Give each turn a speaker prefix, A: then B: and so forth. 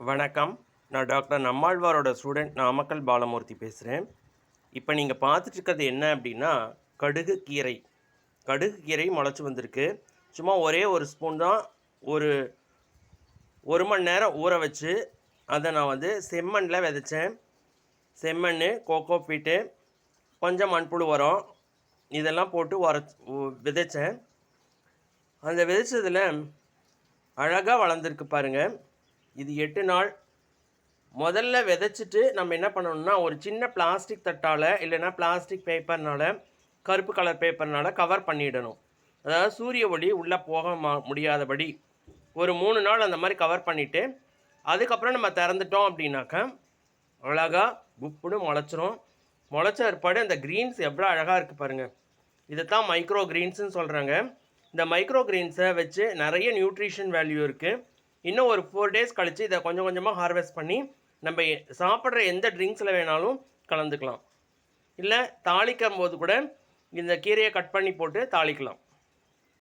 A: வணக்கம். நான் doctor நம்மாழ்வாரோட student Namakkal Balamurthy பேசுகிறேன். இப்போ நீங்கள் பார்த்துட்ருக்கிறது என்ன அப்படின்னா, கடுகு கீரை. கடுகு கீரை முளைச்சி வந்திருக்கு. சும்மா ஒரே ஒரு ஸ்பூன் தான் ஒரு 1 மணி நேரம் ஊற வச்சு, அதை நான் செம்மண்ணில் விதைச்சேன். செம்மண், கோகோ பீட்டு, கொஞ்சம் மண்புழு உரம் இதெல்லாம் போட்டு விதைச்சேன். அந்த விதைச்சதில் அழகாக வளர்ந்துருக்கு பாருங்கள். இது 8 நாள். முதல்ல விதைச்சிட்டு நம்ம என்ன பண்ணணும்னா, ஒரு சின்ன பிளாஸ்டிக் தட்டால் இல்லைன்னா பிளாஸ்டிக் பேப்பர்னால், கருப்பு கலர் பேப்பர்னால் கவர் பண்ணிடணும். அதாவது சூரிய ஒளி உள்ளே போக முடியாதபடி ஒரு 3 நாள் அந்த மாதிரி கவர் பண்ணிவிட்டு, அதுக்கப்புறம் நம்ம திறந்துட்டோம் அப்படின்னாக்கா அழகாக குப்புன்னு முளைச்சிரும். முளைச்ச ஏற்பாடு அந்த க்ரீன்ஸ் எவ்வளோ அழகாக இருக்குது பாருங்கள். இதைத்தான் மைக்ரோ க்ரீன்ஸுன்னு சொல்கிறாங்க. இந்த மைக்ரோ க்ரீன்ஸை வச்சு நிறைய நியூட்ரிஷன் வேல்யூ இருக்குது. இன்னும் ஒரு 4 டேஸ் கழித்து இதை கொஞ்சம் கொஞ்சமாக ஹார்வெஸ்ட் பண்ணி நம்ம சாப்பிட்ற எந்த ட்ரிங்க்ஸில் வேணாலும் கலந்துக்கலாம். இல்லை தாளிக்கும் போது கூட இந்த கீரையை கட் பண்ணி போட்டு தாளிக்கலாம்.